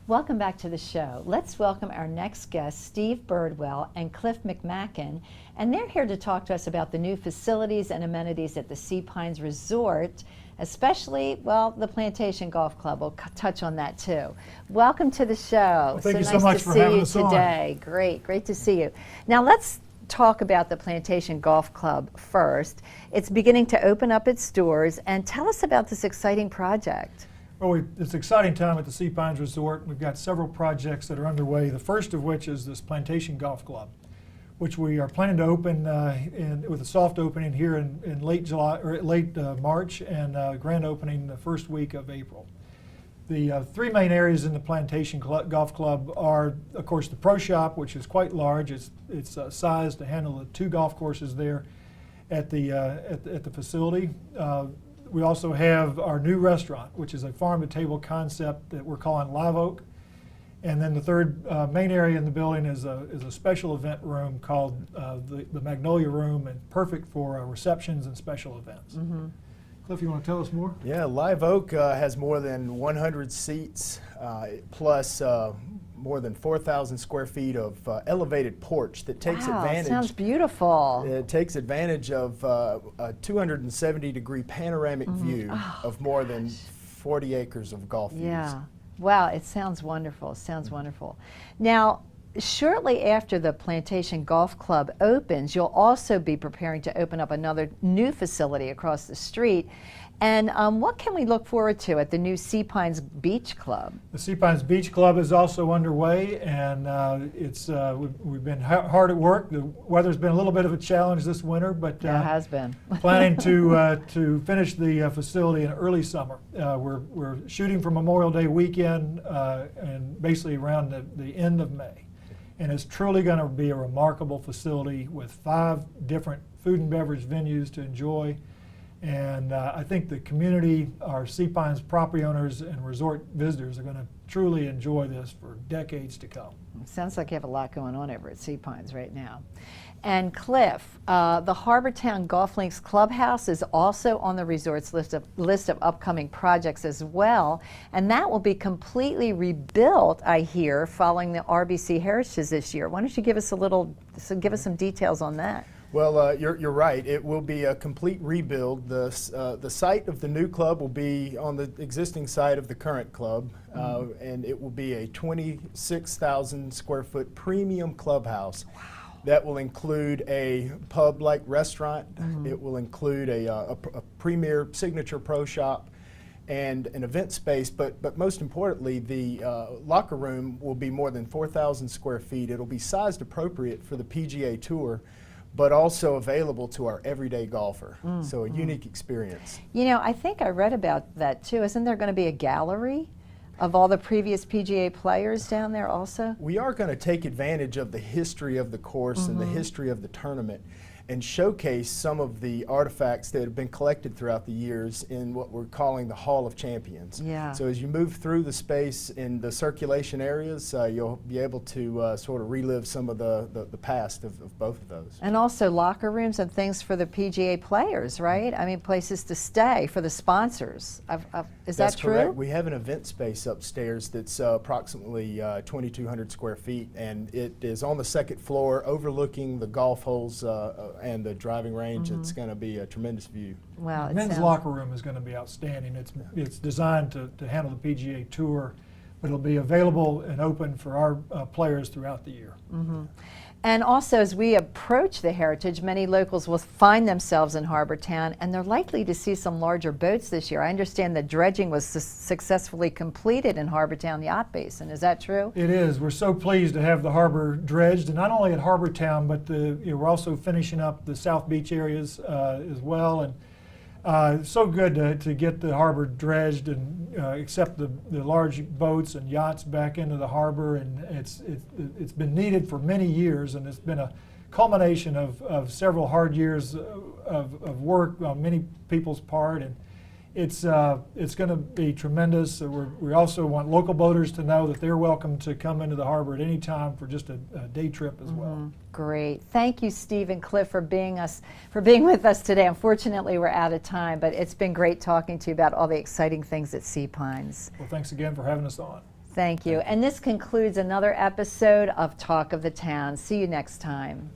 Welcome back to the show. Let's welcome our next guests, Steve Birdwell and Cliff McMackin, and they're here to talk to us about the new facilities and amenities at the Sea Pines Resort, especially, well, the Plantation Golf Club. We'll touch on that too. Welcome to the show. Well, thank you so much for having us on. Today. Great to see you. Now let's talk about the Plantation Golf Club first. It's beginning to open up its doors, and tell us about this exciting project. Well, it's an exciting time at the Sea Pines Resort. We've got several projects that are underway, the first of which is this Plantation Golf Club, which we are planning to open with a soft opening here in late July or late March, and grand opening the first week of April. The three main areas in the Plantation Golf Club are, of course, the Pro Shop, which is quite large. It's sized to handle the 2 golf courses there at the facility. We also have our new restaurant, which is a farm-to-table concept that we're calling Live Oak. And then the third main area in the building is a special event room called the Magnolia Room, and perfect for receptions and special events. Mm-hmm. Cliff, you want to tell us more? Yeah, Live Oak has more than 100 seats, plus more than 4,000 square feet of elevated porch that takes advantage. Sounds beautiful. It takes advantage of a 270-degree panoramic view of more than 40 acres of golf views. Yeah. Wow, it sounds wonderful. It sounds wonderful. Now, shortly after the Plantation Golf Club opens, you'll also be preparing to open up another new facility across the street. And what can we look forward to at the new Sea Pines Beach Club? The Sea Pines Beach Club is also underway, and we've been hard at work. The weather's been a little bit of a challenge this winter, but it has been. planning to finish the facility in early summer. We're shooting for Memorial Day weekend and basically around the end of May. And it's truly going to be a remarkable facility with 5 different food and beverage venues to enjoy. And I think the community, our Sea Pines property owners and resort visitors are going to truly enjoy this for decades to come. It sounds like you have a lot going on over at Sea Pines right now. And Cliff, the Harbour Town Golf Links Clubhouse is also on the resort's list of upcoming projects as well, and that will be completely rebuilt, I hear, following the RBC Heritage this year. Why don't you give us some details on that? Well, you're right. It will be a complete rebuild. The site of the new club will be on the existing site of the current club, and it will be a 26,000 square foot premium clubhouse. Wow. That will include a pub-like restaurant. It will include a premier signature pro shop and an event space, but most importantly, the locker room will be more than 4,000 square feet. It'll be sized appropriate for the PGA Tour, but also available to our everyday golfer. So a unique experience. You know, I think I read about that too. Isn't there going to be a gallery of all the previous PGA players down there also? We are going to take advantage of the history of the course and the history of the tournament, and showcase some of the artifacts that have been collected throughout the years in what we're calling the Hall of Champions. Yeah. So as you move through the space in the circulation areas, you'll be able to sort of relive some of the past of both of those. And also locker rooms and things for the PGA players, right? I mean, places to stay for the sponsors. Is that true? Correct. We have an event space upstairs that's approximately 2,200 square feet, and it is on the 2nd floor overlooking the golf holes and the driving range. It's going to be a tremendous view. Wow, The men's locker room is going to be outstanding. It's designed to handle the PGA Tour, but it'll be available and open for our players throughout the year. And also, as we approach the Heritage, many locals will find themselves in Harbour Town, and they're likely to see some larger boats this year. I understand that dredging was successfully completed in Harbour Town Yacht Basin. Is that true? It is. We're so pleased to have the harbor dredged, and not only at Harbour Town, but we're also finishing up the South Beach areas as well. And it's so good to get the harbor dredged and accept the large boats and yachts back into the harbor, and it's been needed for many years, and it's been a culmination of several hard years of work on many people's part, and it's going to be tremendous. We also want local boaters to know that they're welcome to come into the harbor at any time for just a day trip as well. Great. Thank you, Steve and Cliff, for being with us today. Unfortunately, we're out of time, but it's been great talking to you about all the exciting things at Sea Pines. Well, thanks again for having us on. Thank you. And this concludes another episode of Talk of the Town. See you next time.